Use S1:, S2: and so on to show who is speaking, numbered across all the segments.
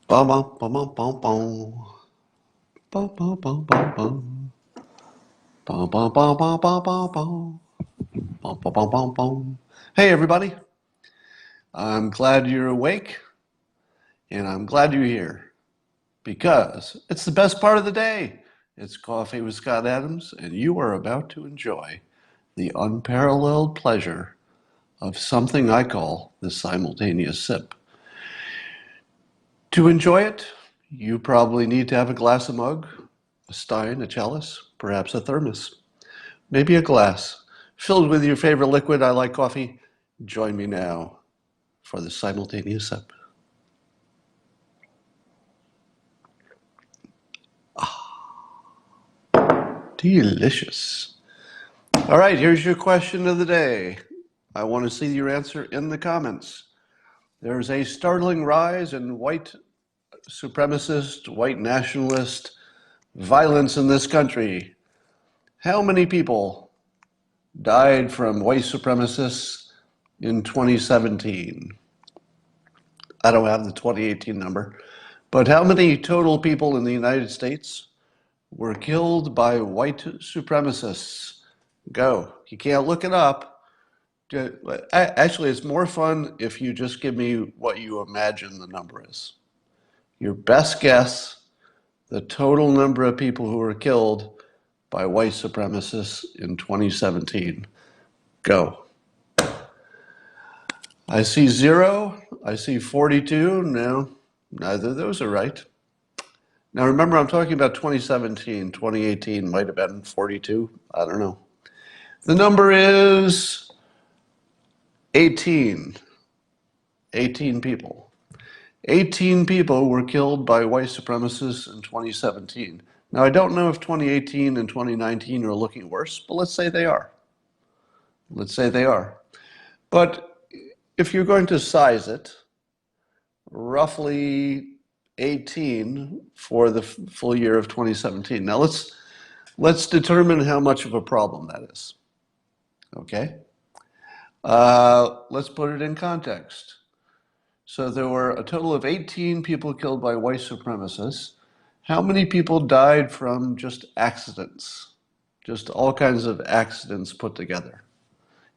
S1: Bum, bum, bum, bum, bum, bum. Bum, bum, bum, bum, bum. Bum, bum, bum, bum, bum, bum, bum. Bum, bum, bum, bum, bum. Hey, everybody. I'm glad you're awake, and I'm glad you're here because it's the best part of the day. It's Coffee with Scott Adams, and you are about to enjoy the unparalleled pleasure of something I call the simultaneous sip. To enjoy it, you probably need to have a glass, a mug, a stein, a chalice, perhaps a thermos. Maybe a glass filled with your favorite liquid. I like coffee. Join me now for the simultaneous sip. Delicious. All right, here's your question of the day. I want to see your answer in the comments. There's a startling rise in white supremacist, white nationalist violence in this country. How many people died from white supremacists in 2017? I don't have the 2018 number. But how many total people in the United States were killed by white supremacists? Go. You can't look it up. Actually, it's more fun if you just give me what you imagine the number is. Your best guess, the total number of people who were killed by white supremacists in 2017. Go. I see 0. I see 42. No, neither of those are right. Now remember, I'm talking about 2017. 2018 might have been 42. I don't know. The number is 18. 18 people. 18 people were killed by white supremacists in 2017. Now, I don't know if 2018 and 2019 are looking worse, but let's say they are. Let's say they are. But if you're going to size it, roughly 18 for the full year of 2017. Now, let's determine how much of a problem that is. Okay? Let's put it in context. So there were a total of 18 people killed by white supremacists. How many people died from just accidents? Just all kinds of accidents put together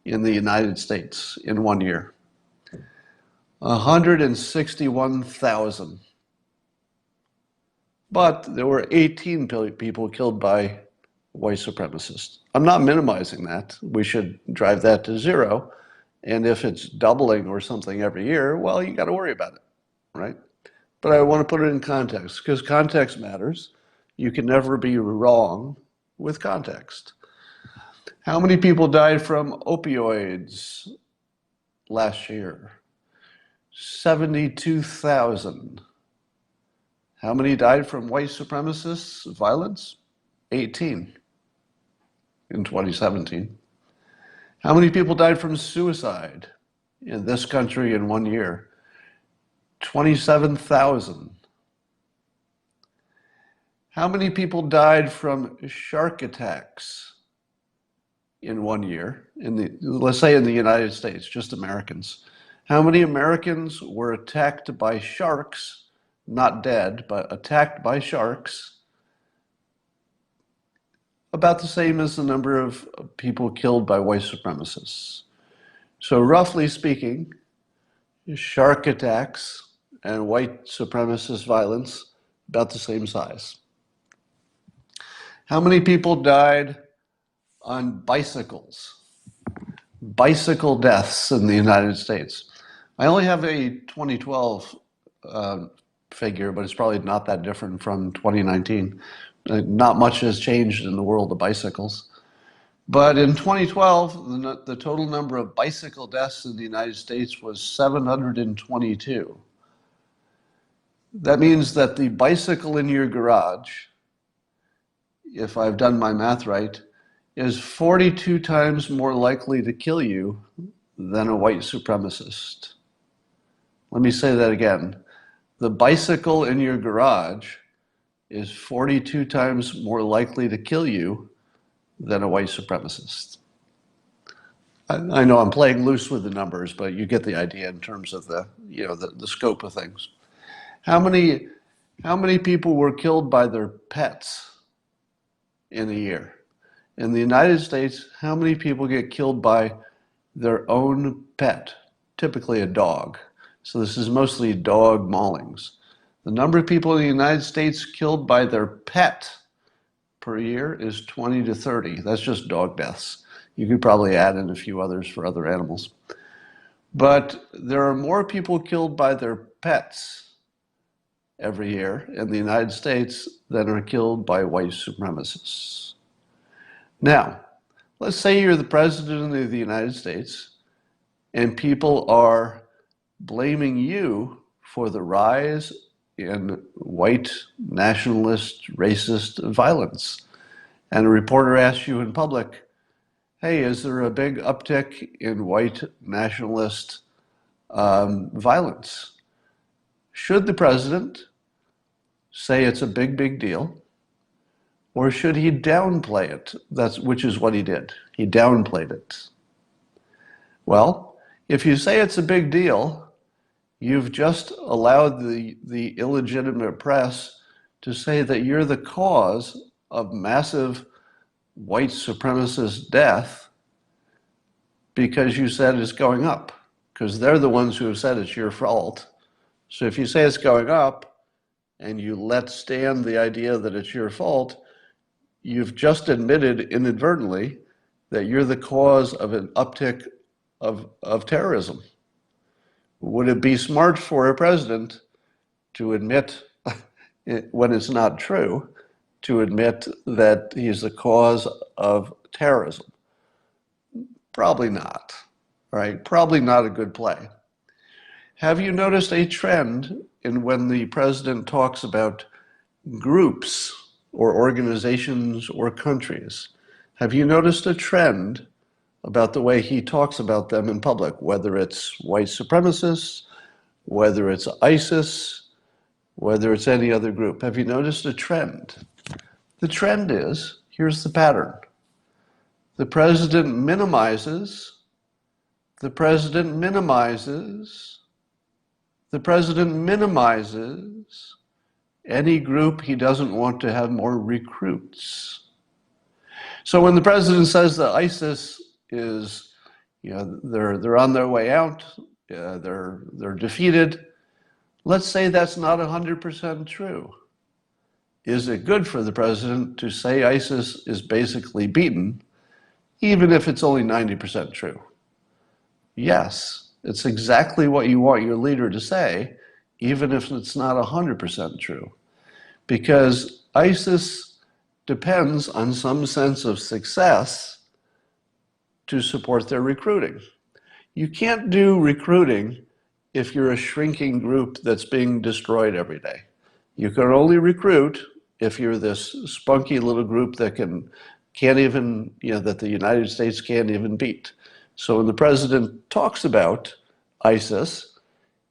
S1: in the United States in 1 year? 161,000. But there were 18 people killed by white supremacists. I'm not minimizing that. We should drive that to 0. And if it's doubling or something every year, well, you got to worry about it, right? But I want to put it in context because context matters. You can never be wrong with context. How many people died from opioids last year? 72,000. How many died from white supremacists' violence? 18 in 2017. How many people died from suicide in this country in 1 year? 27,000. How many people died from shark attacks in 1 year? Let's say in the United States, just Americans. How many Americans were attacked by sharks, not dead, but attacked by sharks? About the same as the number of people killed by white supremacists. So roughly speaking, shark attacks and white supremacist violence, about the same size. How many people died on bicycles? Bicycle deaths in the United States. I only have a 2012 figure, but it's probably not that different from 2019. Not much has changed in the world of bicycles. But in 2012, the total number of bicycle deaths in the United States was 722. That means that the bicycle in your garage, if I've done my math right, is 42 times more likely to kill you than a white supremacist. Let me say that again. The bicycle in your garage is 42 times more likely to kill you than a white supremacist. I know I'm playing loose with the numbers, but you get the idea in terms of the scope of things. How many people were killed by their pets in a year? In the United States, how many people get killed by their own pet, typically a dog? So this is mostly dog maulings. The number of people in the United States killed by their pet per year is 20 to 30. That's just dog deaths. You could probably add in a few others for other animals. But there are more people killed by their pets every year in the United States than are killed by white supremacists. Now, let's say you're the president of the United States and people are blaming you for the rise in white nationalist, racist violence. And a reporter asks you in public, hey, is there a big uptick in white nationalist violence? Should the president say it's a big, big deal? Or should he downplay it? Which is what he did. He downplayed it. Well, if you say it's a big deal, you've just allowed the illegitimate press to say that you're the cause of massive white supremacist death because you said it's going up, because they're the ones who have said it's your fault. So if you say it's going up and you let stand the idea that it's your fault, you've just admitted inadvertently that you're the cause of an uptick of terrorism. Would it be smart for a president to admit, when it's not true, to admit that he's the cause of terrorism? Probably not, right? Probably not a good play. Have you noticed a trend in when the president talks about groups or organizations or countries? Have you noticed a trend about the way he talks about them in public, whether it's white supremacists, whether it's ISIS, whether it's any other group? Have you noticed a trend? The trend is, here's the pattern. The president minimizes, the president minimizes, the president minimizes any group he doesn't want to have more recruits. So when the president says that ISIS is, they're on their way out, they're defeated, let's say that's not 100% true. Is it good for the president to say ISIS is basically beaten, even if it's only 90% true? Yes, it's exactly what you want your leader to say, even if it's not 100% true. Because ISIS depends on some sense of success to support their recruiting. You can't do recruiting if you're a shrinking group that's being destroyed every day. You can only recruit if you're this spunky little group that can't even, that the United States can't even beat. So when the president talks about ISIS,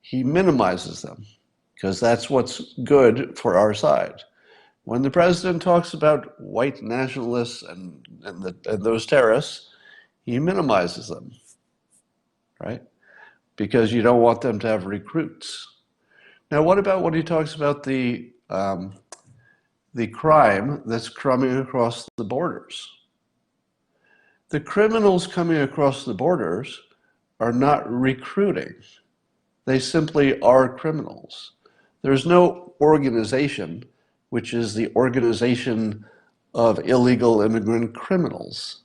S1: he minimizes them because that's what's good for our side. When the president talks about white nationalists and those terrorists, he minimizes them, right? Because you don't want them to have recruits. Now, what about when he talks about the crime that's coming across the borders? The criminals coming across the borders are not recruiting. They simply are criminals. There's no organization, which is the organization of illegal immigrant criminals.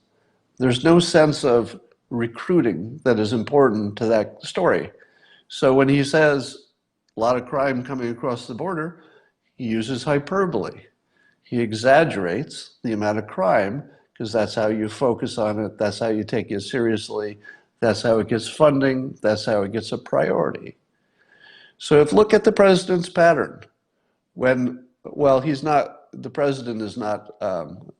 S1: There's no sense of recruiting that is important to that story. So when he says a lot of crime coming across the border, he uses hyperbole. He exaggerates the amount of crime because that's how you focus on it, that's how you take it seriously, that's how it gets funding, that's how it gets a priority. So look at the president's pattern. The president is not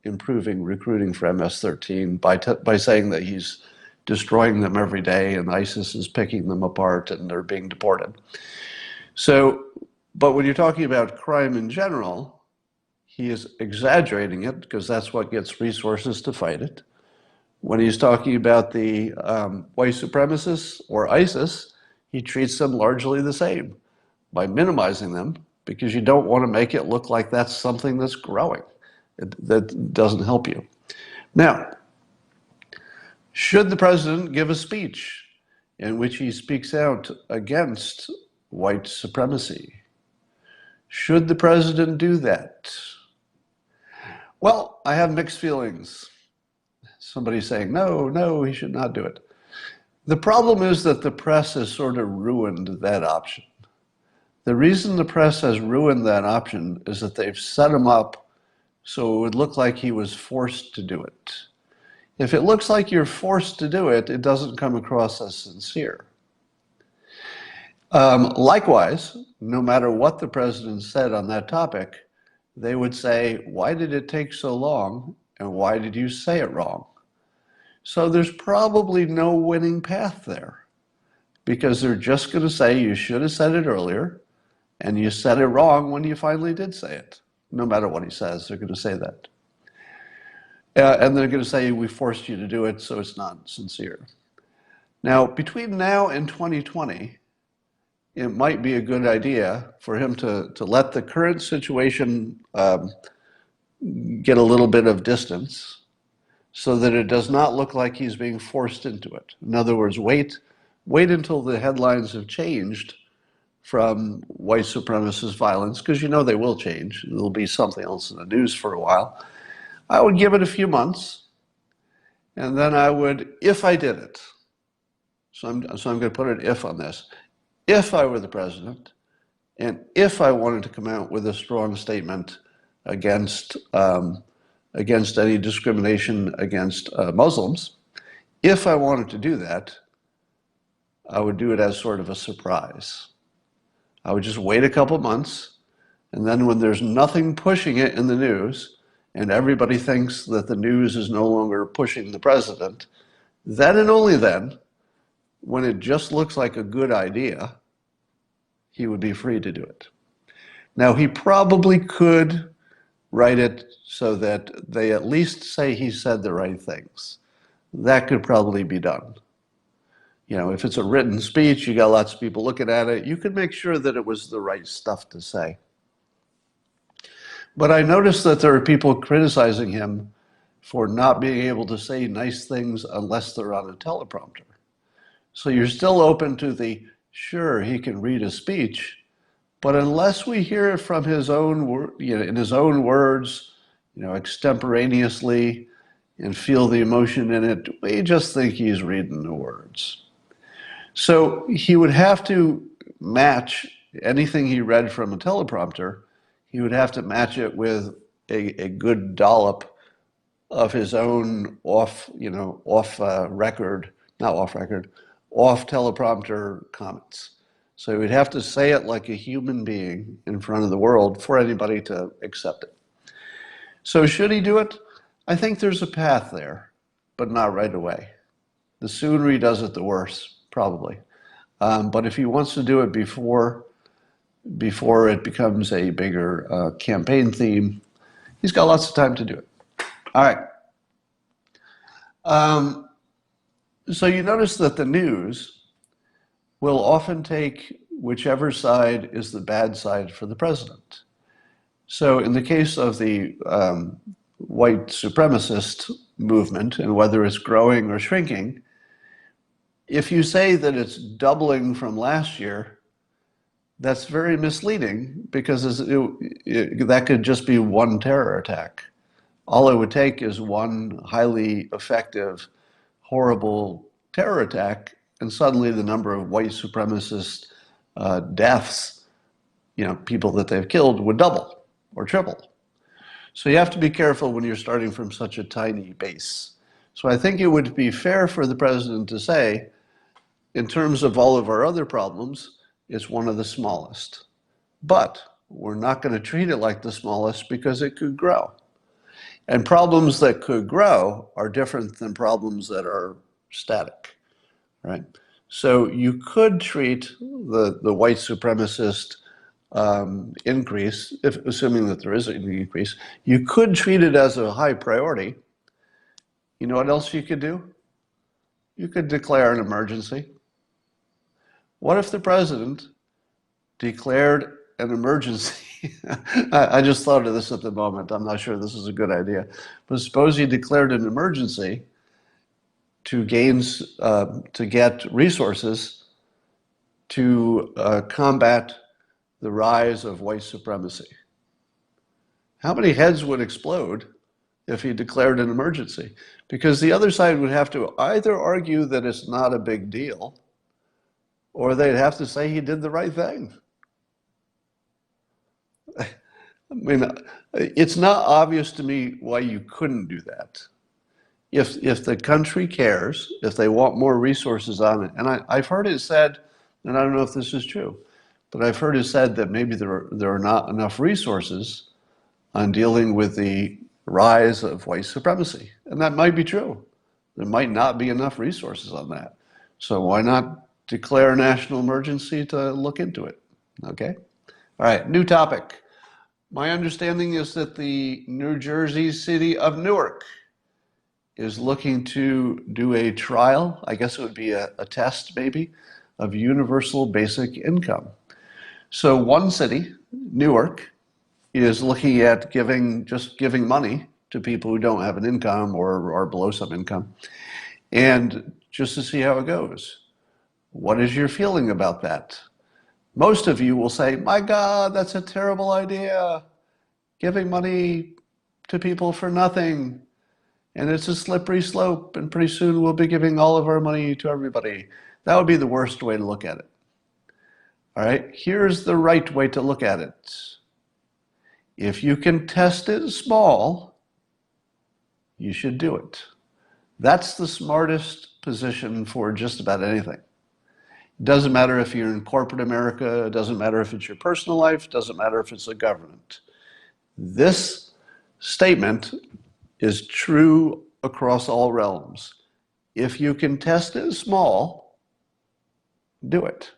S1: improving recruiting for MS-13 by saying that he's destroying them every day and ISIS is picking them apart and they're being deported. But when you're talking about crime in general, he is exaggerating it because that's what gets resources to fight it. When he's talking about the white supremacists or ISIS, he treats them largely the same. by minimizing them, because you don't want to make it look like that's something that's growing. That doesn't help you. Now, should the president give a speech in which he speaks out against white supremacy? Should the president do that? Well, I have mixed feelings. Somebody's saying, no, he should not do it. The problem is that the press has sort of ruined that option. The reason the press has ruined that option is that they've set him up so it would look like he was forced to do it. If it looks like you're forced to do it, it doesn't come across as sincere. Likewise, no matter what the president said on that topic, they would say, why did it take so long? And why did you say it wrong? So there's probably no winning path there, because they're just going to say you should have said it earlier, and you said it wrong when you finally did say it. No matter what he says, they're going to say that. And they're going to say, we forced you to do it, so it's not sincere. Now, between now and 2020, it might be a good idea for him to let the current situation get a little bit of distance so that it does not look like he's being forced into it. In other words, wait until the headlines have changed from white supremacist violence, because you know they will change. There'll be something else in the news for a while. I would give it a few months, and then I would, if I did it, so I'm going to put an if on this, if I were the president, and if I wanted to come out with a strong statement against any discrimination against Muslims, if I wanted to do that, I would do it as sort of a surprise. I would just wait a couple months, and then when there's nothing pushing it in the news, and everybody thinks that the news is no longer pushing the president, then and only then, when it just looks like a good idea, he would be free to do it. Now, he probably could write it so that they at least say he said the right things. That could probably be done. You know, if it's a written speech, you got lots of people looking at it, you could make sure that it was the right stuff to say. But I noticed that there are people criticizing him for not being able to say nice things unless they're on a teleprompter. So you're still open to the, sure, he can read a speech, but unless we hear it from his own, in his own words, extemporaneously, and feel the emotion in it, we just think he's reading the words. So he would have to match anything he read from a teleprompter. He would have to match it with a good dollop of his own off teleprompter comments. So he would have to say it like a human being in front of the world for anybody to accept it. So should he do it? I think there's a path there, but not right away. The sooner he does it, the worse, probably. But if he wants to do it before it becomes a bigger campaign theme, he's got lots of time to do it. All right. So you notice that the news will often take whichever side is the bad side for the president. So in the case of the white supremacist movement, and whether it's growing or shrinking, if you say that it's doubling from last year, that's very misleading, because that could just be one terror attack. All it would take is one highly effective, horrible terror attack, and suddenly the number of white supremacist deaths, people that they've killed, would double or triple. So you have to be careful when you're starting from such a tiny base. So I think it would be fair for the president to say, in terms of all of our other problems, it's one of the smallest. But we're not going to treat it like the smallest, because it could grow. And problems that could grow are different than problems that are static, right? So you could treat the white supremacist increase, assuming that there is an increase, you could treat it as a high priority. You know what else you could do? You could declare an emergency. What if the president declared an emergency. I just thought of this at the moment. I'm not sure this is a good idea. But suppose he declared an emergency to get resources to combat the rise of white supremacy. How many heads would explode if he declared an emergency? Because the other side would have to either argue that it's not a big deal, or they'd have to say he did the right thing. I mean, it's not obvious to me why you couldn't do that. If the country cares, if they want more resources on it, and I've heard it said, and I don't know if this is true, but I've heard it said that maybe there are not enough resources on dealing with the rise of white supremacy. And that might be true. There might not be enough resources on that. So why not declare a national emergency to look into it? Okay? All right, new topic. My understanding is that the New Jersey city of Newark is looking to do a trial, I guess it would be a test maybe, of universal basic income. So one city, Newark, is looking at giving money to people who don't have an income or are below some income, and just to see how it goes. What is your feeling about that? Most of you will say, my God, that's a terrible idea. Giving money to people for nothing. And it's a slippery slope, and pretty soon we'll be giving all of our money to everybody. That would be the worst way to look at it. All right, here's the right way to look at it. If you can test it small, you should do it. That's the smartest position for just about anything. It doesn't matter if you're in corporate America, it doesn't matter if it's your personal life, it doesn't matter if it's the government. This statement is true across all realms. If you can test it small, do it.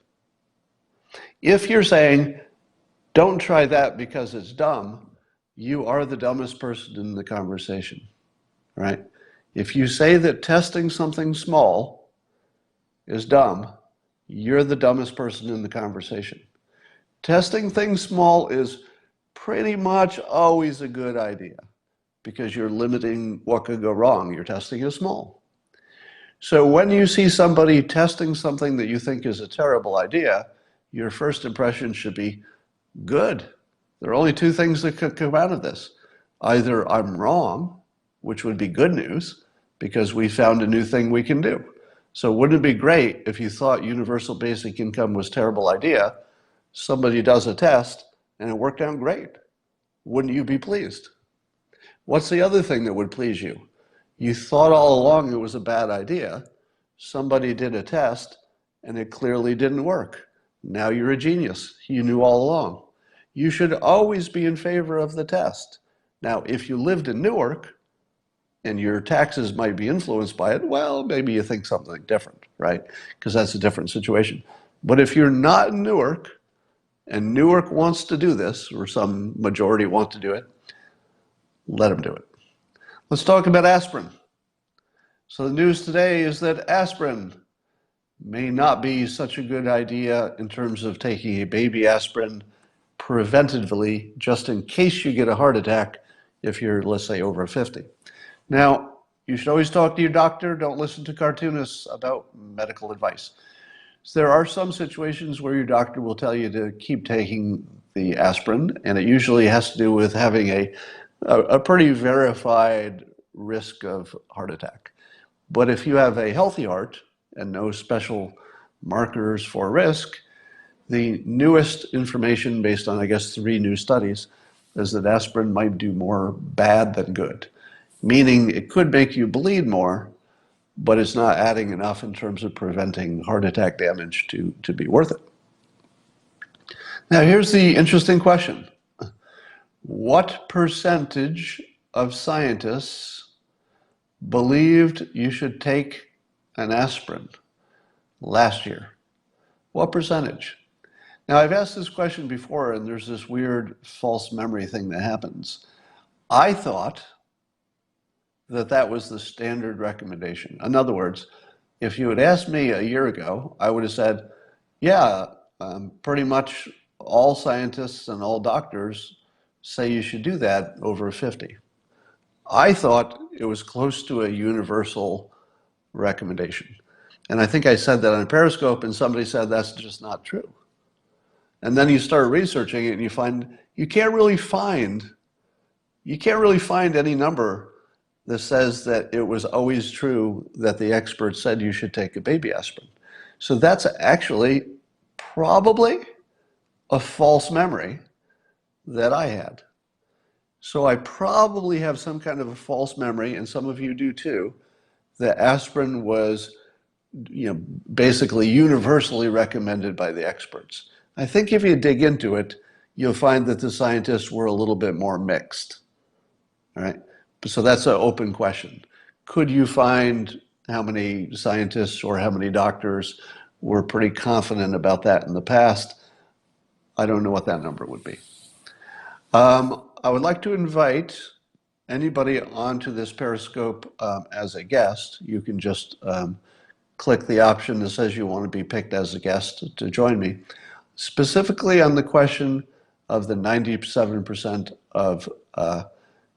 S1: If you're saying, don't try that because it's dumb, you are the dumbest person in the conversation, right? If you say that testing something small is dumb, you're the dumbest person in the conversation. Testing things small is pretty much always a good idea because you're limiting what could go wrong. You're testing it small. So when you see somebody testing something that you think is a terrible idea, your first impression should be, good. There are only two things that could come out of this. Either I'm wrong, which would be good news, because we found a new thing we can do. So wouldn't it be great if you thought universal basic income was a terrible idea, somebody does a test, and it worked out great? Wouldn't you be pleased? What's the other thing that would please you? You thought all along it was a bad idea. Somebody did a test, and it clearly didn't work. Now you're a genius. You knew all along. You should always be in favor of the test. Now, if you lived in Newark and your taxes might be influenced by it, well, maybe you think something different, right? Because that's a different situation. But if you're not in Newark and Newark wants to do this, or some majority want to do it, let them do it. Let's talk about aspirin. So the news today is that aspirin may not be such a good idea in terms of taking a baby aspirin preventatively, just in case you get a heart attack if you're, let's say, over 50. Now, you should always talk to your doctor. Don't listen to cartoonists about medical advice. So there are some situations where your doctor will tell you to keep taking the aspirin, and it usually has to do with having a pretty verified risk of heart attack. But if you have a healthy heart and no special markers for risk, the newest information based on, I guess, 3 new studies is that aspirin might do more bad than good, meaning it could make you bleed more, but it's not adding enough in terms of preventing heart attack damage to be worth it. Now, here's the interesting question. What percentage of scientists believed you should take an aspirin last year? What percentage? Now, I've asked this question before, and there's this weird false memory thing that happens. I thought that that was the standard recommendation. In other words, if you had asked me a year ago, I would have said, yeah, pretty much all scientists and all doctors say you should do that over 50. I thought it was close to a universal recommendation. And I think I said that on Periscope, and somebody said that's just not true. And then you start researching it and you find you can't really find any number that says that it was always true that the experts said you should take a baby aspirin. So that's actually probably a false memory that I had. So I probably have some kind of a false memory, and some of you do too, that aspirin was, basically universally recommended by the experts. I think if you dig into it, you'll find that the scientists were a little bit more mixed. All right. So that's an open question. Could you find how many scientists or how many doctors were pretty confident about that in the past? I don't know what that number would be. I would like to invite anybody onto this Periscope as a guest. You can just click the option that says you want to be picked as a guest to join me, specifically on the question of the 97% of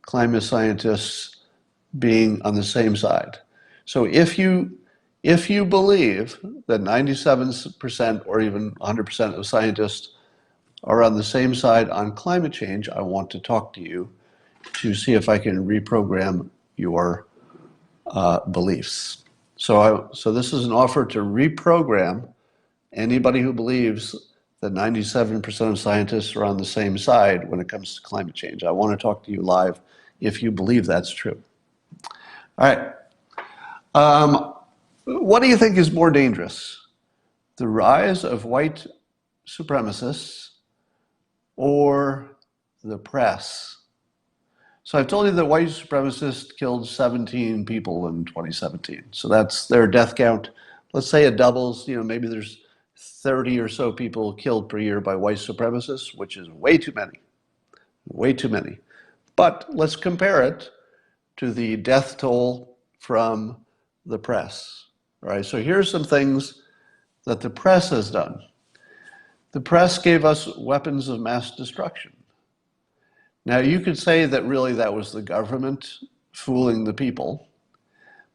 S1: climate scientists being on the same side. So if you believe that 97% or even 100% of scientists are on the same side on climate change, I want to talk to you to see if I can reprogram your beliefs. So this is an offer to reprogram anybody who believes that 97% of scientists are on the same side when it comes to climate change. I want to talk to you live if you believe that's true. All right. What do you think is more dangerous? The rise of white supremacists or the press? So I've told you that white supremacists killed 17 people in 2017. So that's their death count. Let's say it doubles, maybe there's 30 or so people killed per year by white supremacists, which is way too many, way too many. But let's compare it to the death toll from the press. All right, so here's some things that the press has done. The press gave us weapons of mass destruction. Now, you could say that really that was the government fooling the people,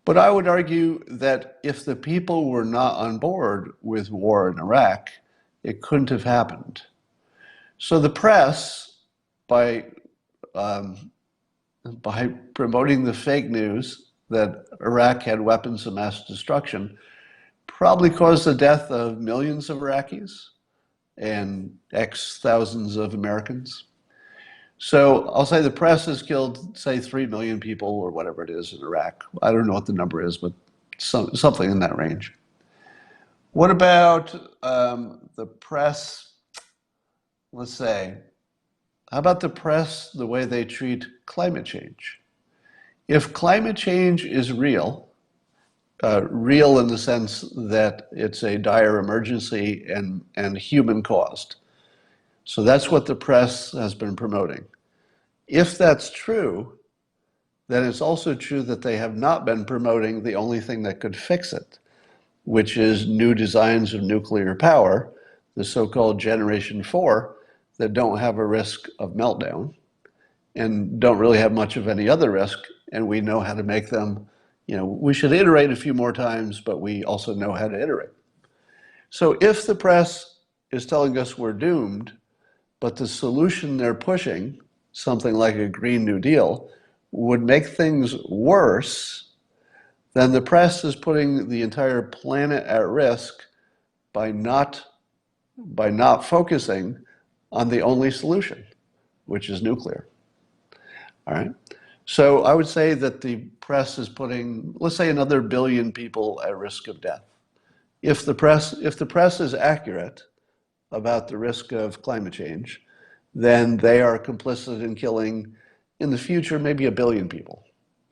S1: but I would argue that if the people were not on board with war in Iraq, it couldn't have happened. So the press, by promoting the fake news that Iraq had weapons of mass destruction, probably caused the death of millions of Iraqis and X thousands of Americans. So I'll say the press has killed, say, 3 million people or whatever it is in Iraq. I don't know what the number is, but something in that range. What about the press, let's say, how about the press, the way they treat climate change? If climate change is real in the sense that it's a dire emergency and human caused, so that's what the press has been promoting. If that's true, then it's also true that they have not been promoting the only thing that could fix it, which is new designs of nuclear power, the so-called Generation 4, that don't have a risk of meltdown and don't really have much of any other risk, and we know how to make them. We should iterate a few more times, but we also know how to iterate. So if the press is telling us we're doomed, but the solution they're pushing, something like a Green New Deal, would make things worse, then the press is putting the entire planet at risk by not focusing on the only solution, which is nuclear. All right. So I would say that the press is putting, let's say, another billion people at risk of death. If the press is accurate about the risk of climate change, then they are complicit in killing, in the future, maybe 1 billion people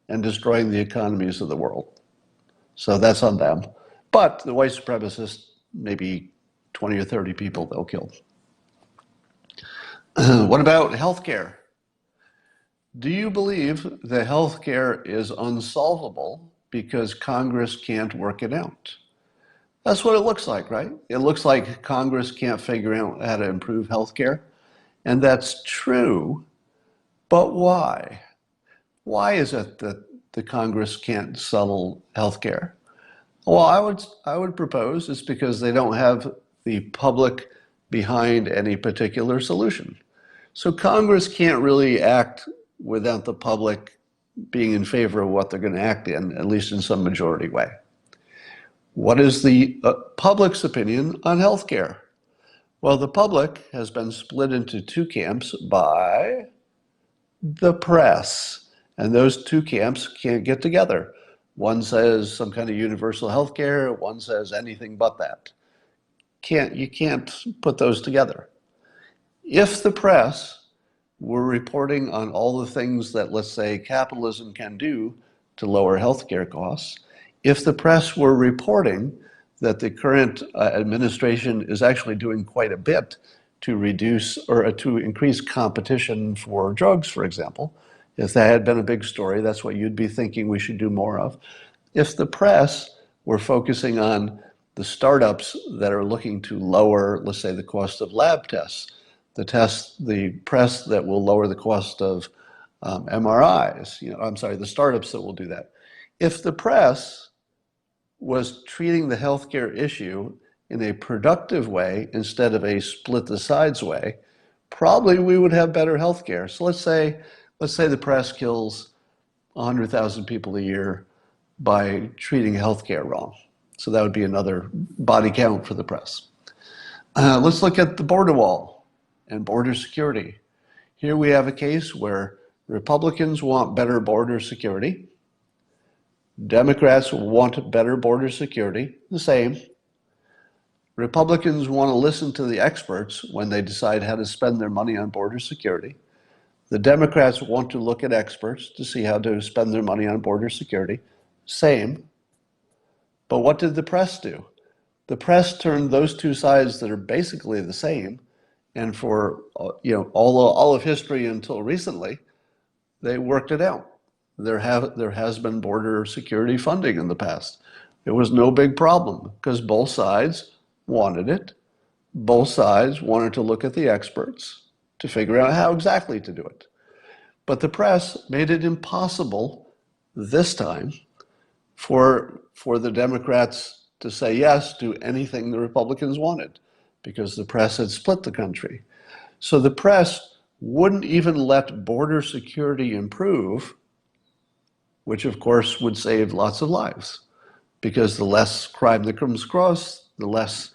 S1: and destroying the economies of the world. So that's on them. But the white supremacists, maybe 20 or 30 people they'll kill. What about healthcare? Do you believe that healthcare is unsolvable because Congress can't work it out? That's what it looks like, right? It looks like Congress can't figure out how to improve healthcare. And that's true, but why? Why is it that the Congress can't settle healthcare? Well, I would propose it's because they don't have the public behind any particular solution. So Congress can't really act without the public being in favor of what they're going to act in, at least in some majority way. What is the public's opinion on healthcare? Well, the public has been split into two camps by the press, and those two camps can't get together. One says some kind of universal health care, one says anything but that. You can't put those together. If the press were reporting on all the things that, let's say, capitalism can do to lower healthcare costs, if the press were reporting that the current administration is actually doing quite a bit to reduce or to increase competition for drugs, for example, if that had been a big story, that's what you'd be thinking we should do more of. If the press were focusing on the startups that are looking to lower, let's say, the cost of lab tests, the press that will lower the cost of MRIs, the startups that will do that. If the press was treating the healthcare issue in a productive way instead of a split the sides way, probably we would have better healthcare. So let's say the press kills 100,000 people a year by treating healthcare wrong. So that would be another body count for the press. Let's look at the border wall and border security. Here we have a case where Republicans want better border security. Democrats want better border security, the same. Republicans want to listen to the experts when they decide how to spend their money on border security. The Democrats want to look at experts to see how to spend their money on border security, same. But what did the press do? The press turned those two sides that are basically the same, and for all of history until recently, they worked it out. There has been border security funding in the past. It was no big problem because both sides wanted it. Both sides wanted to look at the experts to figure out how exactly to do it. But the press made it impossible this time for the Democrats to say yes to anything the Republicans wanted because the press had split the country. So the press wouldn't even let border security improve, which of course would save lots of lives, because the less crime that comes across, the less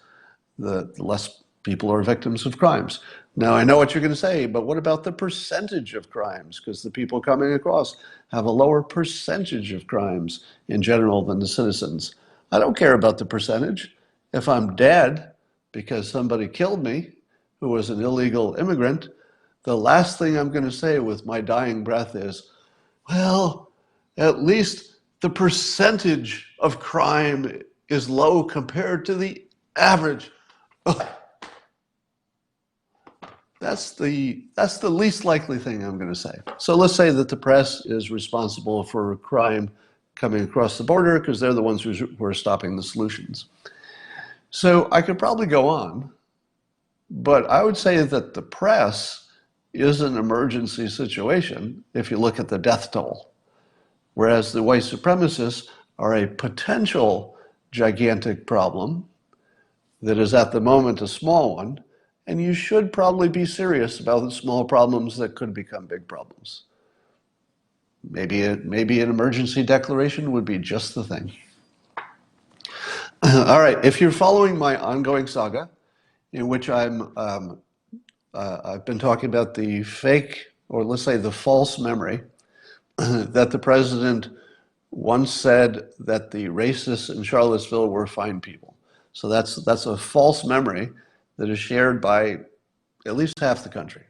S1: people are victims of crimes. Now, I know what you're going to say, but what about the percentage of crimes? Because the people coming across have a lower percentage of crimes in general than the citizens. I don't care about the percentage. If I'm dead because somebody killed me who was an illegal immigrant, the last thing I'm going to say with my dying breath is, well, at least the percentage of crime is low compared to the average. That's the least likely thing I'm going to say. So let's say that the press is responsible for crime coming across the border because they're the ones who are stopping the solutions. So I could probably go on, but I would say that the press is an emergency situation if you look at the death toll, whereas the white supremacists are a potential gigantic problem that is at the moment a small one, and you should probably be serious about the small problems that could become big problems. Maybe an emergency declaration would be just the thing. All right, if you're following my ongoing saga, in which I've been talking about the fake, or let's say the false memory, that the president once said that the racists in Charlottesville were fine people. So that's a false memory that is shared by at least half the country.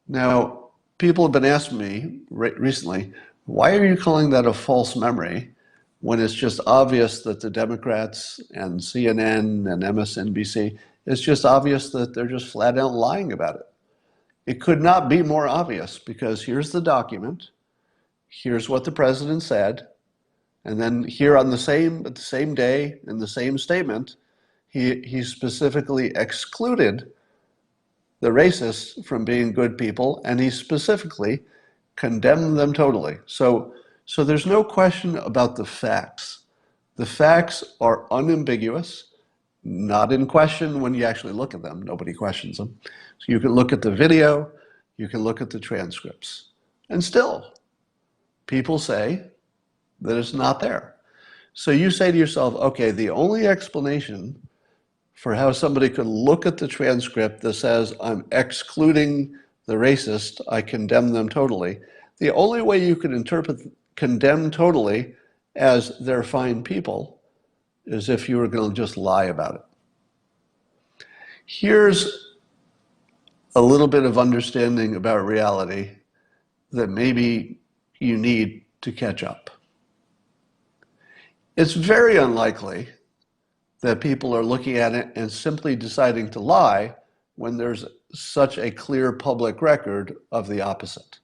S1: Now, people have been asking me recently, why are you calling that a false memory when it's just obvious that the Democrats and CNN and MSNBC, it's just obvious that they're just flat out lying about it. It could not be more obvious because here's the document, here's what the president said, And then here on the same day, in the same statement, he specifically excluded the racists from being good people, and he specifically condemned them totally. So there's no question about the facts. The facts are unambiguous, not in question when you actually look at them. Nobody questions them. So you can look at the video, you can look at the transcripts, and still people say that it's not there. So you say to yourself, okay, the only explanation for how somebody could look at the transcript that says, I'm excluding the racist, I condemn them totally. The only way you could interpret condemn totally as they're fine people is if you were going to just lie about it. Here's a little bit of understanding about reality that maybe you need to catch up. It's very unlikely that people are looking at it and simply deciding to lie when there's such a clear public record of the opposite.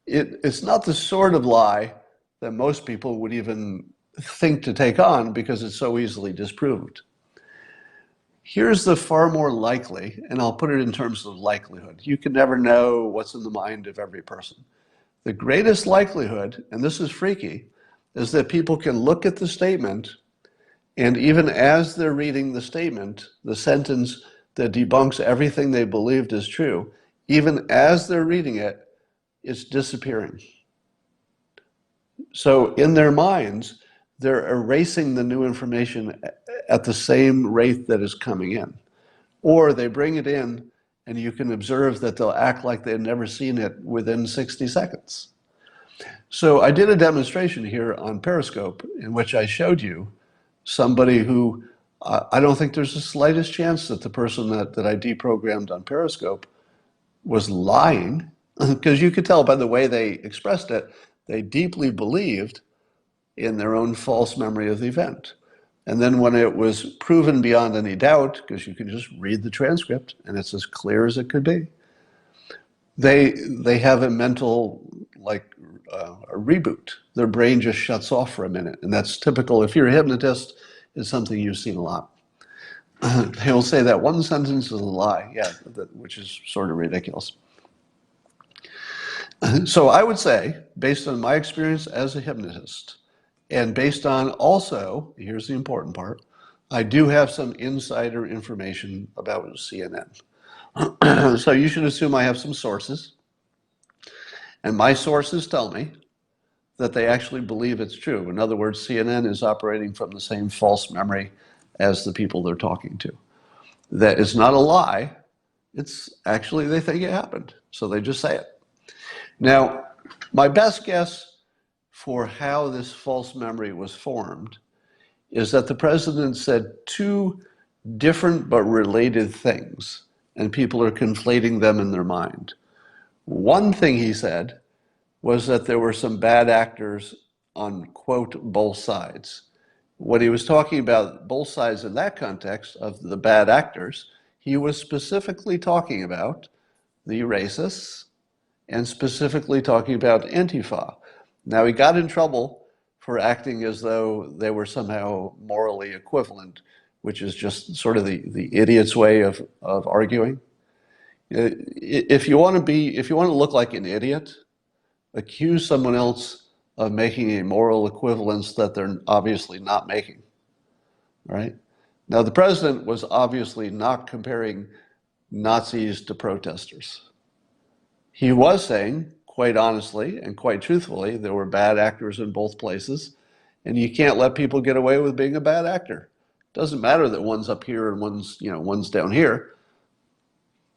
S1: It's not the sort of lie that most people would even think to take on because it's so easily disproved. Here's the far more likely, and I'll put it in terms of likelihood. You can never know what's in the mind of every person. The greatest likelihood, and this is freaky, is that people can look at the statement, and even as they're reading the statement, the sentence that debunks everything they believed is true, even as they're reading it, it's disappearing. So in their minds, they're erasing the new information at the same rate that is coming in. Or they bring it in, and you can observe that they'll act like they've never seen it within 60 seconds. So I did a demonstration here on Periscope in which I showed you somebody who I don't think there's the slightest chance that the person that I deprogrammed on Periscope was lying, because you could tell by the way they expressed it, they deeply believed in their own false memory of the event. And then when it was proven beyond any doubt, because you can just read the transcript and it's as clear as it could be, they have a mental, like a reboot. Their brain just shuts off for a minute. And that's typical. If you're a hypnotist, it's something you've seen a lot. He'll say that one sentence is a lie, yeah, which is sort of ridiculous. So I would say, based on my experience as a hypnotist, and based on also, here's the important part, I do have some insider information about CNN. So you should assume I have some sources. And my sources tell me that they actually believe it's true. In other words, CNN is operating from the same false memory as the people they're talking to. That it's not a lie, it's actually they think it happened. So they just say it. Now, my best guess for how this false memory was formed is that the president said two different but related things, and people are conflating them in their mind. One thing he said was that there were some bad actors on, quote, both sides. When he was talking about both sides in that context of the bad actors, he was specifically talking about the racists and specifically talking about Antifa. Now, he got in trouble for acting as though they were somehow morally equivalent, which is just sort of the idiot's way of arguing. If you want to look like an idiot, accuse someone else of making a moral equivalence that they're obviously not making, right? Now, the president was obviously not comparing Nazis to protesters. He was saying, quite honestly and quite truthfully, there were bad actors in both places, and you can't let people get away with being a bad actor. It doesn't matter that one's up here and one's down here.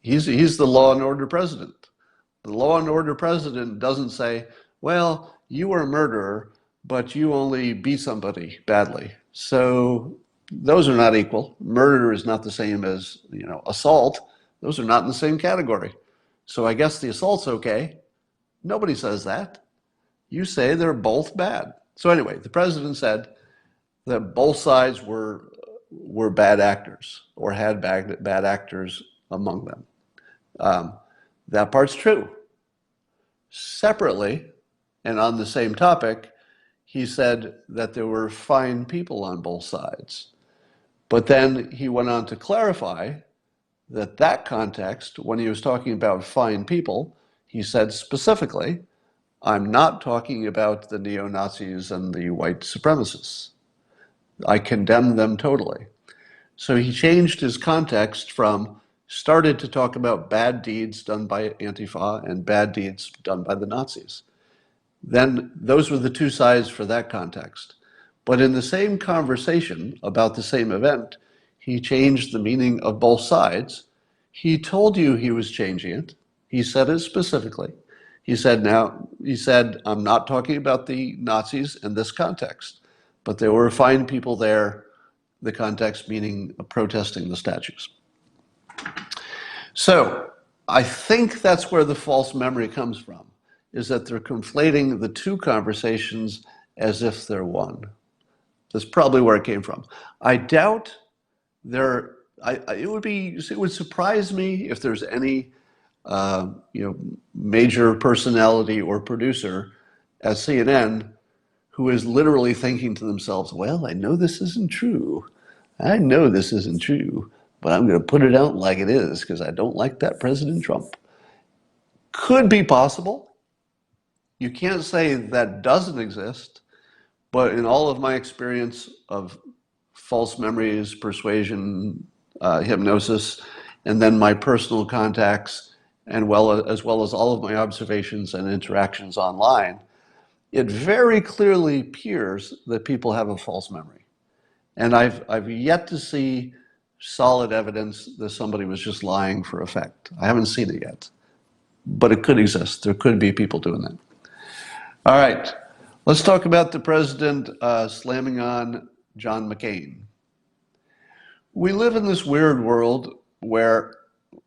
S1: He's the law and order president. The law and order president doesn't say, well, you were a murderer, but you only beat somebody badly. So those are not equal. Murder is not the same as, assault. Those are not in the same category. So I guess the assault's okay. Nobody says that. You say they're both bad. So anyway, the president said that both sides were bad actors or had bad actors among them. That part's true. Separately, and on the same topic, he said that there were fine people on both sides. But then he went on to clarify that that context, when he was talking about fine people, he said specifically, I'm not talking about the neo-Nazis and the white supremacists. I condemn them totally. So he changed his context from started to talk about bad deeds done by Antifa and bad deeds done by the Nazis. Then those were the two sides for that context. But in the same conversation about the same event, he changed the meaning of both sides. He told you he was changing it. He said it specifically. He said, I'm not talking about the Nazis in this context, but there were fine people there, the context meaning protesting the statues. So I think that's where the false memory comes from, is that they're conflating the two conversations as if they're one. That's probably where it came from. I doubt it would surprise me if there's any major personality or producer at CNN who is literally thinking to themselves, well, I know this isn't true. I know this isn't true, but I'm going to put it out like it is because I don't like that President Trump. Could be possible. You can't say that doesn't exist, but in all of my experience of false memories, persuasion, hypnosis, and then my personal contacts, and as well as all of my observations and interactions online, it very clearly appears that people have a false memory. And I've yet to see solid evidence that somebody was just lying for effect. I haven't seen it yet, but it could exist. There could be people doing that. All right, let's talk about the president slamming on John McCain. We live in this weird world where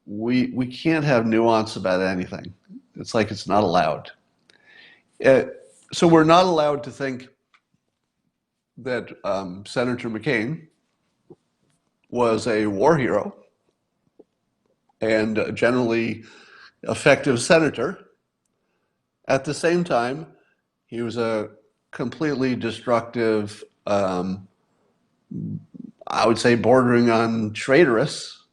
S1: we can't have nuance about anything. It's like it's not allowed. So we're not allowed to think that Senator McCain was a war hero and a generally effective senator. At the same time, he was a completely destructive, I would say bordering on traitorous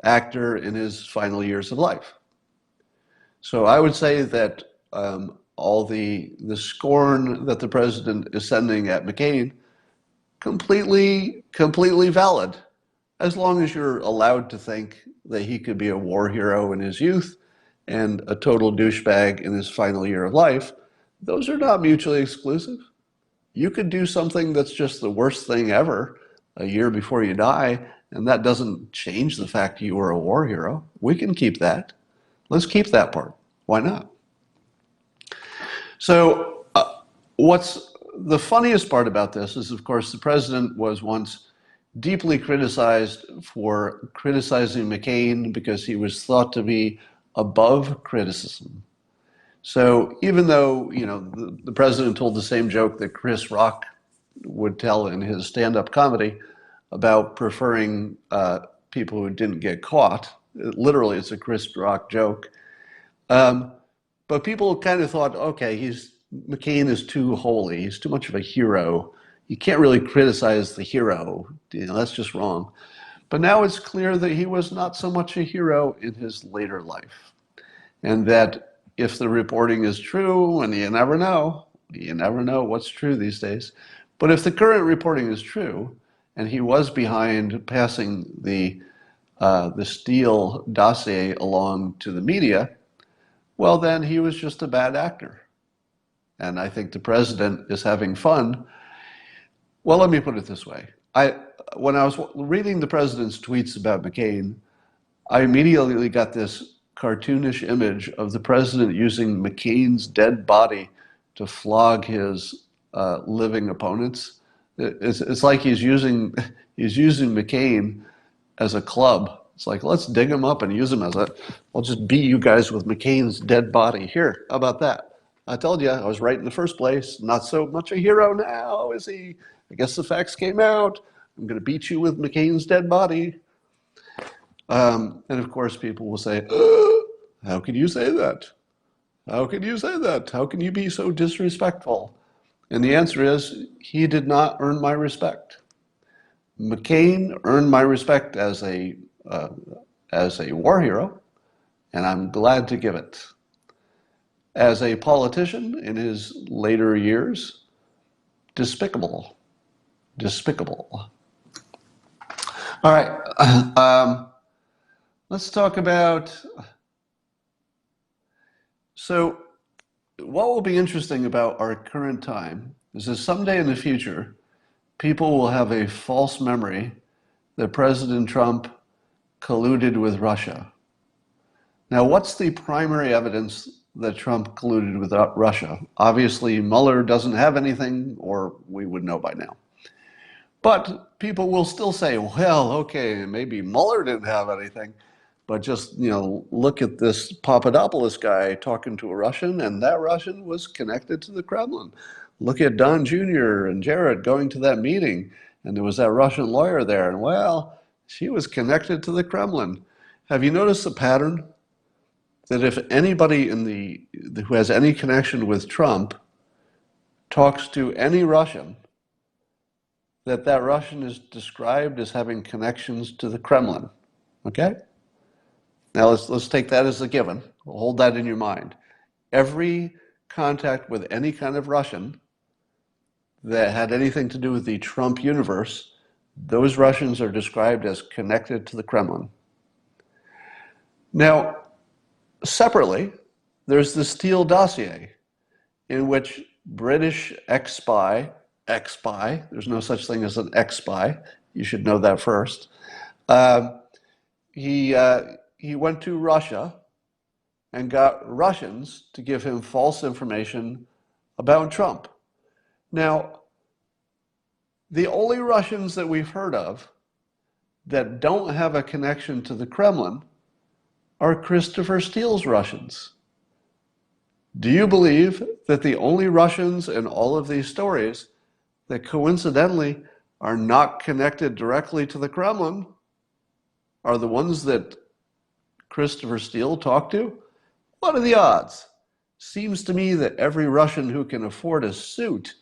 S1: actor in his final years of life. So I would say that all the scorn that the president is sending at McCain, completely valid, as long as you're allowed to think that he could be a war hero in his youth and a total douchebag in his final year of life. Those are not mutually exclusive. You could do something that's just the worst thing ever a year before you die, and that doesn't change the fact you were a war hero. We can keep that. Let's keep that part. Why not? So what's the funniest part about this is, of course, the president was once deeply criticized for criticizing McCain because he was thought to be above criticism. So even though, the president told the same joke that Chris Rock would tell in his stand-up comedy about preferring people who didn't get caught, literally it's a Chris Rock joke, but people kind of thought, okay, McCain is too holy, he's too much of a hero. You can't really criticize the hero, that's just wrong. But now it's clear that he was not so much a hero in his later life. And that if the reporting is true, and you never know what's true these days, but if the current reporting is true, and he was behind passing the Steele dossier along to the media, well, then he was just a bad actor. And I think the president is having fun. Well, let me put it this way. When I was reading the president's tweets about McCain, I immediately got this cartoonish image of the president using McCain's dead body to flog his living opponents. It's like he's using McCain as a club. It's like, let's dig him up and use him I'll just beat you guys with McCain's dead body. Here, how about that? I told you I was right in the first place. Not so much a hero now, is he? I guess the facts came out. I'm going to beat you with McCain's dead body. And of course, people will say, how can you say that? How can you say that? How can you be so disrespectful? And the answer is, he did not earn my respect. McCain earned my respect as a war hero, and I'm glad to give it. As a politician in his later years, despicable. Despicable. All right, let's talk about, so what will be interesting about our current time is that someday in the future, people will have a false memory that President Trump colluded with Russia. Now, what's the primary evidence that Trump colluded with Russia? Obviously, Mueller doesn't have anything, or we would know by now. But people will still say, well, okay, maybe Mueller didn't have anything, but just, look at this Papadopoulos guy talking to a Russian, and that Russian was connected to the Kremlin. Look at Don Jr. and Jared going to that meeting, and there was that Russian lawyer there, and well, she was connected to the Kremlin. Have you noticed the pattern? That if anybody who has any connection with Trump talks to any Russian, that Russian is described as having connections to the Kremlin. Okay? Now let's take that as a given. We'll hold that in your mind. Every contact with any kind of Russian that had anything to do with the Trump universe, those Russians are described as connected to the Kremlin. Now, separately, there's the Steele dossier, in which British ex-spy, there's no such thing as an ex-spy, you should know that first, he went to Russia and got Russians to give him false information about Trump. Now, the only Russians that we've heard of that don't have a connection to the Kremlin are Christopher Steele's Russians. Do you believe that the only Russians in all of these stories that coincidentally are not connected directly to the Kremlin are the ones that Christopher Steele talked to? What are the odds? Seems to me that every Russian who can afford a suit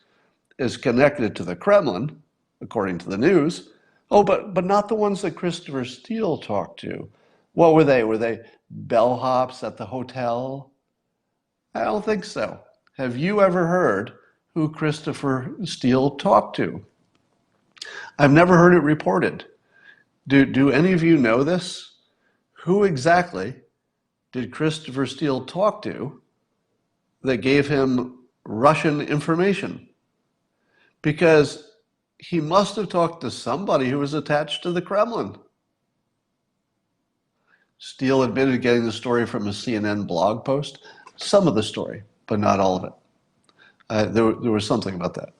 S1: is connected to the Kremlin, according to the news. Oh, but not the ones that Christopher Steele talked to. What were they? Were they bellhops at the hotel? I don't think so. Have you ever heard who Christopher Steele talked to? I've never heard it reported. Do any of you know this? Who exactly did Christopher Steele talk to that gave him Russian information? Because he must have talked to somebody who was attached to the Kremlin. Steele admitted getting the story from a CNN blog post. Some of the story, but not all of it. There was something about that.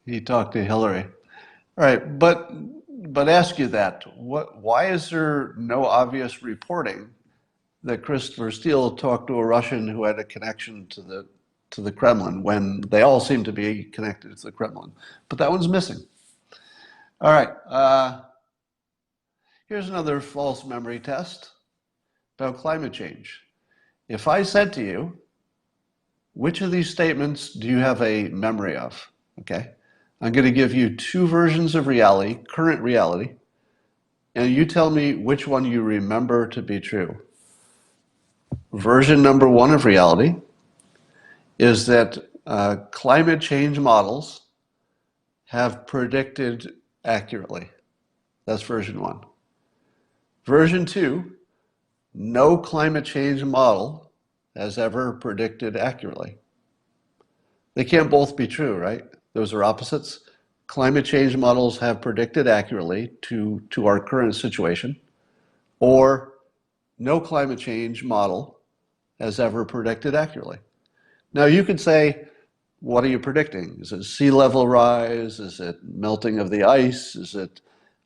S1: He talked to Hillary. All right, but ask you that. Why is there no obvious reporting that Christopher Steele talked to a Russian who had a connection to the Kremlin when they all seem to be connected to the Kremlin? But that one's missing. All right, here's another false memory test about climate change. If I said to you, which of these statements do you have a memory of? Okay, I'm going to give you two versions of reality, current reality, and you tell me which one you remember to be true. Version number one of reality is that climate change models have predicted accurately. That's version one. Version two, no climate change model has ever predicted accurately. They can't both be true, right? Those are opposites. Climate change models have predicted accurately to our current situation, or no climate change model has ever predicted accurately. Now you could say, what are you predicting? Is it sea level rise? Is it melting of the ice? Is it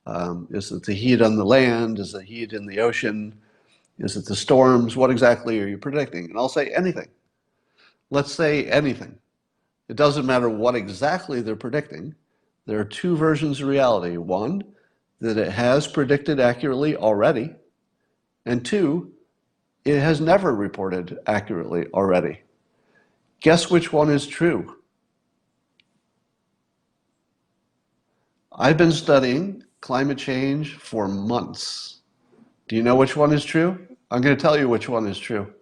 S1: the heat on the land? Is it heat in the ocean? Is it the storms? What exactly are you predicting? And I'll say anything. Let's say anything. It doesn't matter what exactly they're predicting. There are two versions of reality. One, that it has predicted accurately already. And two, It has never reported accurately already. Guess which one is true? I've been studying climate change for months. Do you know which one is true? I'm going to tell you which one is true.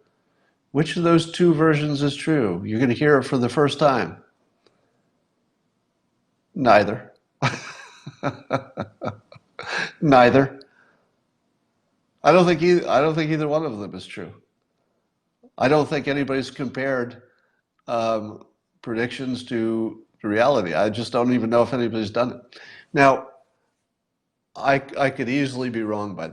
S1: Which of those two versions is true? You're going to hear it for the first time. Neither. Neither. I don't think either one of them is true. I don't think anybody's compared predictions to reality. I just don't even know if anybody's done it. Now, I could easily be wrong in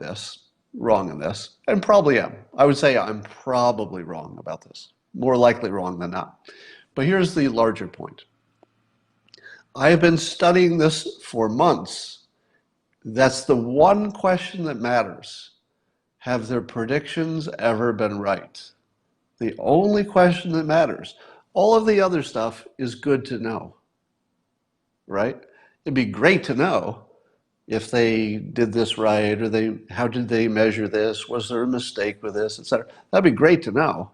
S1: this, and probably am. I would say I'm probably wrong about this. More likely wrong than not. But here's the larger point. I have been studying this for months. That's the one question that matters. Have their predictions ever been right? The only question that matters. All of the other stuff is good to know, right? It'd be great to know if they did this right, or how did they measure this? Was there a mistake with this, etc. That'd be great to know.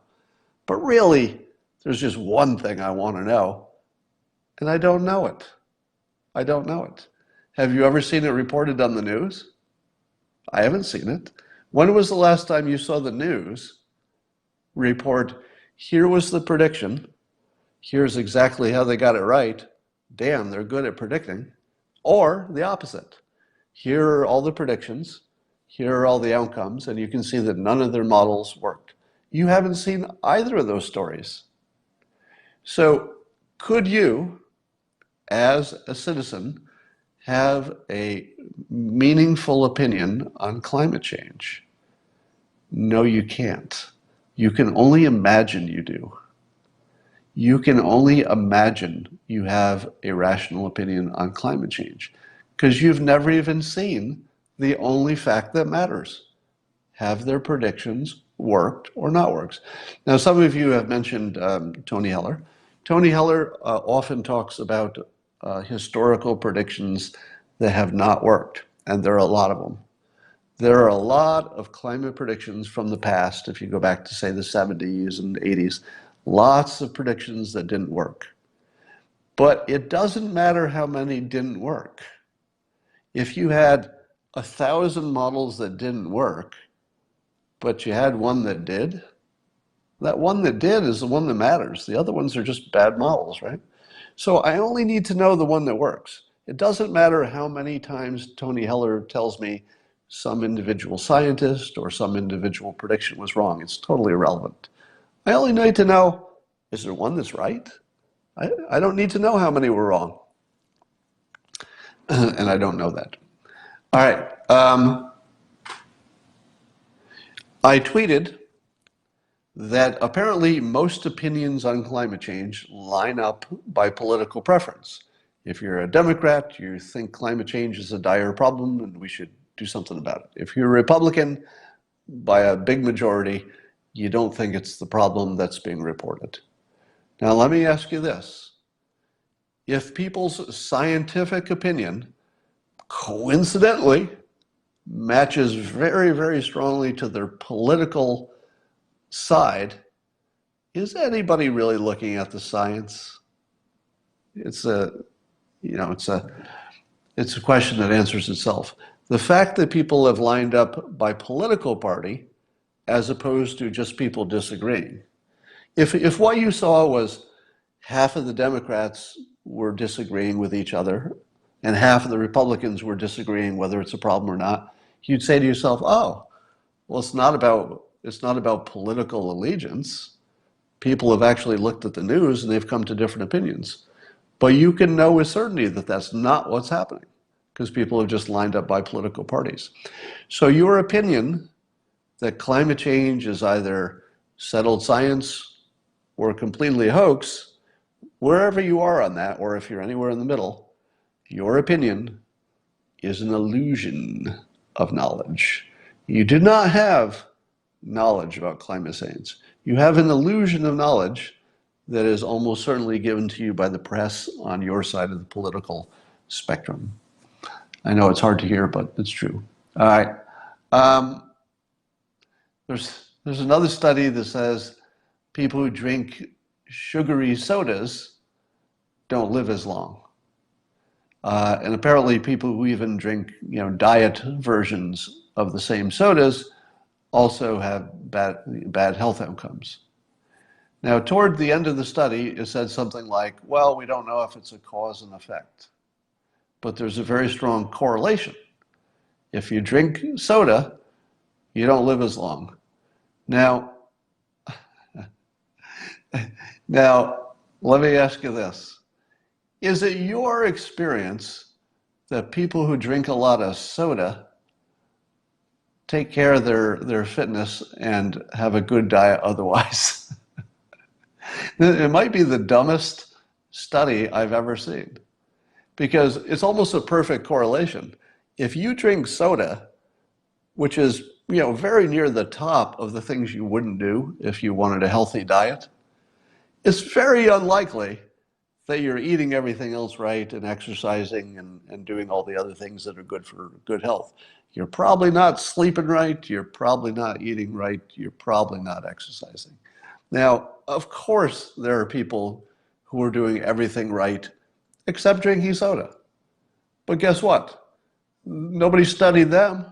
S1: But really, there's just one thing I want to know, and I don't know it. I don't know it. Have you ever seen it reported on the news? I haven't seen it. When was the last time you saw the news report, here was the prediction, here's exactly how they got it right, damn, they're good at predicting, or the opposite. Here are all the predictions, here are all the outcomes, and you can see that none of their models worked. You haven't seen either of those stories. So could you, as a citizen, have a meaningful opinion on climate change? No, you can't. You can only imagine you do. You can only imagine you have a rational opinion on climate change because you've never even seen the only fact that matters. Have their predictions worked or not worked? Now, some of you have mentioned Tony Heller. Tony Heller often talks about historical predictions that have not worked, and there are a lot of them. There are a lot of climate predictions from the past, if you go back to, say, the 70s and 80s, lots of predictions that didn't work. But it doesn't matter how many didn't work. If you had 1,000 models that didn't work, but you had one that did, that one that did is the one that matters. The other ones are just bad models, right? So I only need to know the one that works. It doesn't matter how many times Tony Heller tells me some individual scientist or some individual prediction was wrong. It's totally irrelevant. I only need to know, is there one that's right? I don't need to know how many were wrong. And I don't know that. All right. I tweeted that apparently most opinions on climate change line up by political preference. If you're a Democrat, you think climate change is a dire problem and we should do something about it. If you're a Republican, by a big majority, you don't think it's the problem that's being reported. Now, let me ask you this. If people's scientific opinion coincidentally matches very, very strongly to their political side, is anybody really looking at the science? It's a question that answers itself. The fact that people have lined up by political party as opposed to just people disagreeing. If what you saw was half of the Democrats were disagreeing with each other and half of the Republicans were disagreeing whether it's a problem or not, you'd say to yourself, oh, well, it's not about political allegiance. People have actually looked at the news and they've come to different opinions. But you can know with certainty that that's not what's happening because people have just lined up by political parties. So your opinion that climate change is either settled science or completely hoax, wherever you are on that, or if you're anywhere in the middle, your opinion is an illusion of knowledge. You do not have knowledge about climate science. You have an illusion of knowledge that is almost certainly given to you by the press on your side of the political spectrum. I know it's hard to hear, but it's true. All right. There's There's another study that says people who drink sugary sodas don't live as long. And apparently people who even drink, diet versions of the same sodas also have bad health outcomes. Now, toward the end of the study, it said something like, well, we don't know if it's a cause and effect, but there's a very strong correlation. If you drink soda, you don't live as long. Now, let me ask you this. Is it your experience that people who drink a lot of soda take care of their fitness and have a good diet otherwise? It might be the dumbest study I've ever seen, because it's almost a perfect correlation. If you drink soda, which is very near the top of the things you wouldn't do if you wanted a healthy diet, it's very unlikely that you're eating everything else right and exercising and doing all the other things that are good for good health. You're probably not sleeping right, you're probably not eating right, you're probably not exercising. Now, of course, there are people who are doing everything right except drinking soda. But guess what? Nobody studied them.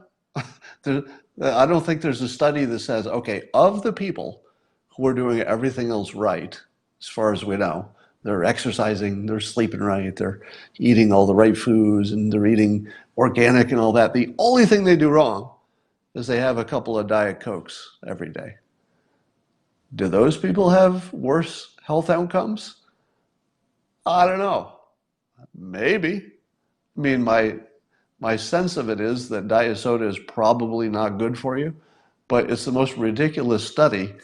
S1: I don't think there's a study that says, okay, of the people who are doing everything else right, as far as we know, they're exercising, they're sleeping right, they're eating all the right foods, and they're eating organic and all that. The only thing they do wrong is they have a couple of Diet Cokes every day. Do those people have worse health outcomes? I don't know. Maybe. I mean, my sense of it is that diet soda is probably not good for you, but it's the most ridiculous study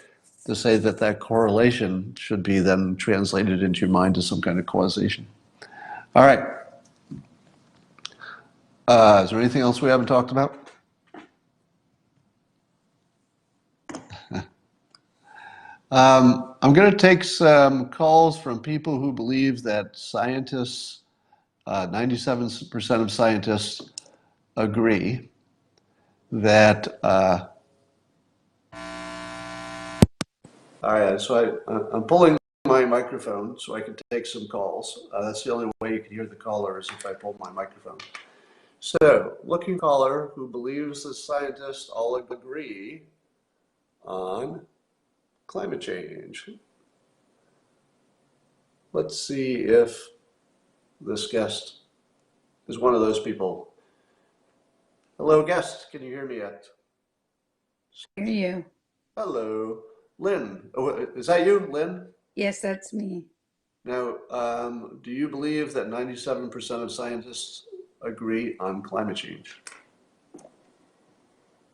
S1: to say that that correlation should be then translated into your mind as some kind of causation. All right. Is there anything else we haven't talked about? I'm going to take some calls from people who believe that scientists, 97% of scientists agree that. All right, so I'm pulling my microphone so I can take some calls. That's the only way you can hear the caller is if I pull my microphone. So, looking caller who believes the scientists all agree on climate change. Let's see if this guest is one of those people. Hello, guest. Can you hear me yet?
S2: Hear you.
S1: Hello, Lynn. Oh, is that you, Lynn?
S2: Yes, that's me.
S1: Now, do you believe that 97% of scientists agree on climate change?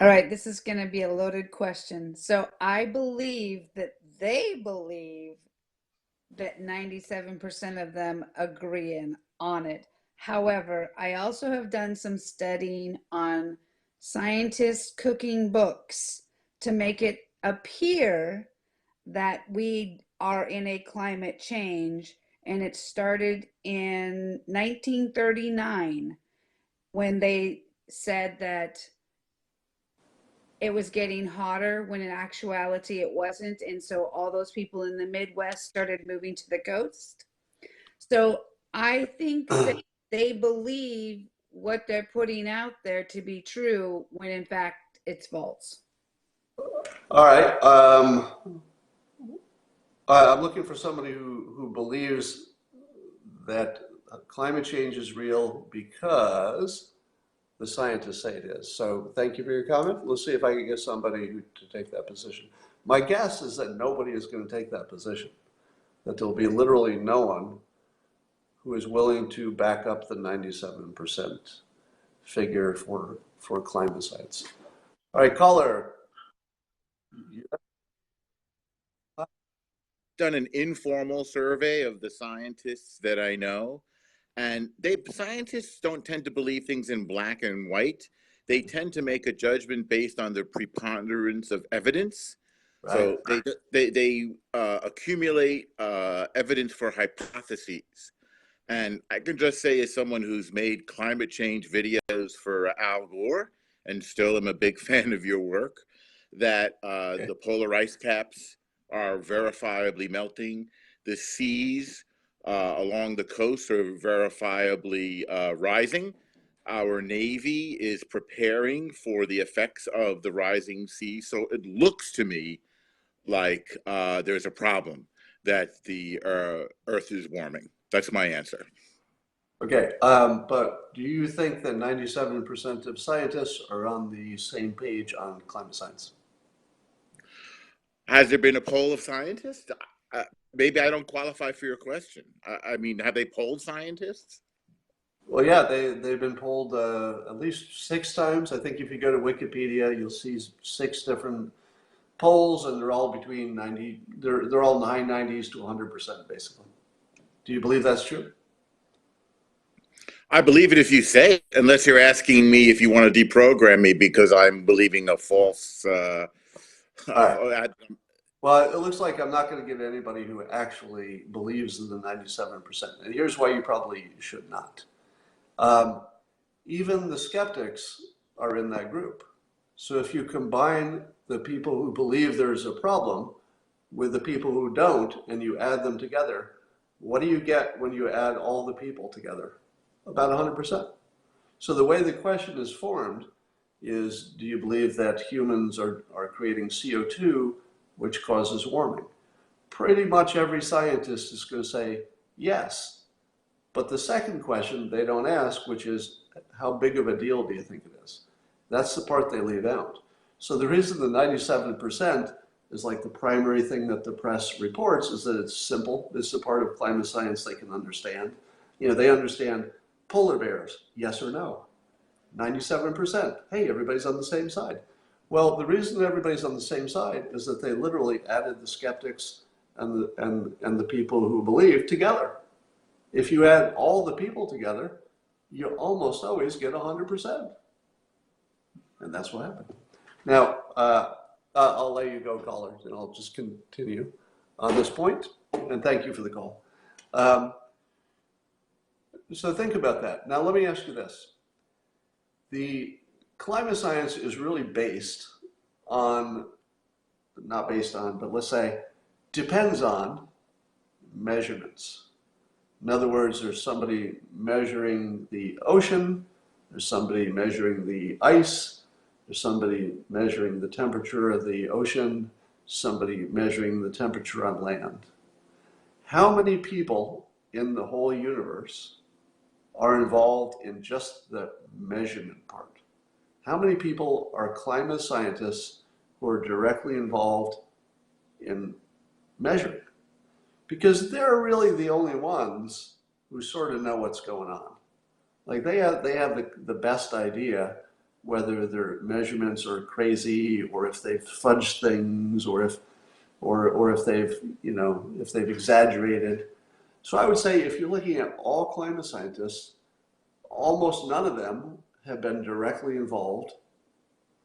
S2: All right, this is going to be a loaded question. So I believe that they believe that 97% of them agree on it. However, I also have done some studying on scientists' cooking books to make it appear that we are in a climate change, and it started in 1939 when they said that it was getting hotter when in actuality it wasn't. And so all those people in the Midwest started moving to the coast. So I think that they believe what they're putting out there to be true when in fact it's false.
S1: All right. I'm looking for somebody who believes that climate change is real because the scientists say it is. So thank you for your comment. Let's see if I can get somebody to take that position. My guess is that nobody is going to take that position, that there'll be literally no one who is willing to back up the 97% figure for climate science. All right, caller.
S3: Done an informal survey of the scientists that I know, and scientists don't tend to believe things in black and white. They tend to make a judgment based on the preponderance of evidence.
S1: Right.
S3: So they accumulate evidence for hypotheses. And I can just say, as someone who's made climate change videos for Al Gore, and still am a big fan of your work, that the polar ice caps are verifiably melting. The seas along the coast are verifiably rising. Our Navy is preparing for the effects of the rising sea. So it looks to me like there's a problem, that the Earth is warming. That's my answer.
S1: Okay, but do you think that 97% of scientists are on the same page on climate science?
S3: Has there been a poll of scientists? Maybe I don't qualify for your question. I mean, have they polled scientists?
S1: Well, yeah, they've been polled at least 6 times. I think if you go to Wikipedia, you'll see 6 different polls, and they're all between 90. They're all in the high 90s to 100%, basically. Do you believe that's true?
S3: I believe it if you say it, unless you're asking me if you want to deprogram me because I'm believing a false.
S1: All right. Well, it looks like I'm not going to give anybody who actually believes in the 97%. And here's why you probably should not. Even the skeptics are in that group. So if you combine the people who believe there's a problem with the people who don't, and you add them together, what do you get when you add all the people together? About 100%. So the way the question is formed is, do you believe that humans are creating CO2, which causes warming? Pretty much every scientist is going to say yes. But the second question they don't ask, which is, how big of a deal do you think it is? That's the part they leave out. So the reason the 97% is like the primary thing that the press reports is that it's simple. It's a part of climate science they can understand. You know, they understand polar bears, yes or no. 97%, hey, everybody's on the same side. Well, the reason everybody's on the same side is that they literally added the skeptics and the people who believe together. If you add all the people together, you almost always get 100%. And that's what happened. Now, I'll let you go, caller, and I'll just continue on this point. And thank you for the call. So think about that. Now, let me ask you this. The climate science is really based on, not based on, but let's say depends on measurements. In other words, there's somebody measuring the ocean, there's somebody measuring the ice, there's somebody measuring the temperature of the ocean, somebody measuring the temperature on land. How many people in the whole universe are involved in just the measurement part? How many people are climate scientists who are directly involved in measuring? Because they're really the only ones who sort of know what's going on. Like they have the best idea whether their measurements are crazy or if they've fudged things or if they've exaggerated. So I would say if you're looking at all climate scientists, almost none of them have been directly involved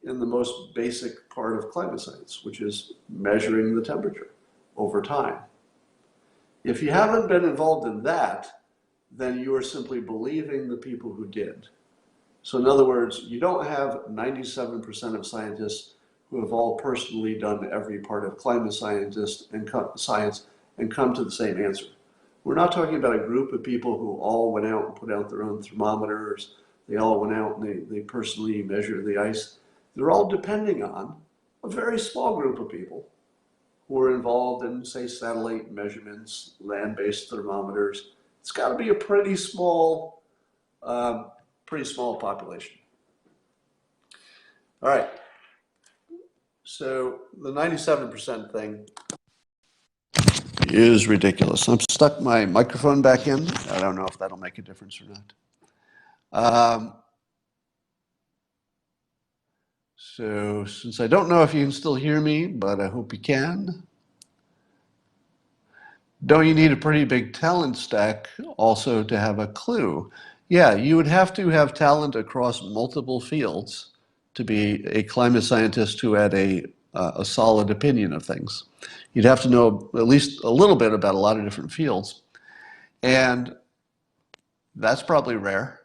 S1: in the most basic part of climate science, which is measuring the temperature over time. If you haven't been involved in that, then you are simply believing the people who did. So in other words, you don't have 97% of scientists who have all personally done every part of climate science and come to the same answer. We're not talking about a group of people who all went out and put out their own thermometers. They all went out and they personally measured the ice. They're all depending on a very small group of people who are involved in, say, satellite measurements, land-based thermometers. It's got to be a pretty small population. All right. So the 97% thing is ridiculous. I've stuck my microphone back in. I don't know if that'll make a difference or not. So since I don't know if you can still hear me, but I hope you can. Don't you need a pretty big talent stack also to have a clue? Yeah, you would have to have talent across multiple fields to be a climate scientist who had a solid opinion of things. You'd have to know at least a little bit about a lot of different fields. And that's probably rare.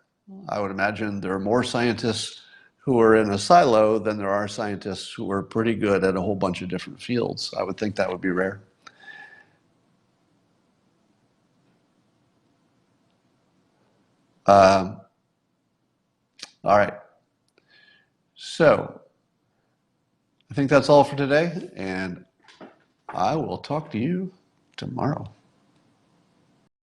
S1: I would imagine there are more scientists who are in a silo than there are scientists who are pretty good at a whole bunch of different fields. I would think that would be rare. All right. So I think that's all for today, and I will talk to you tomorrow.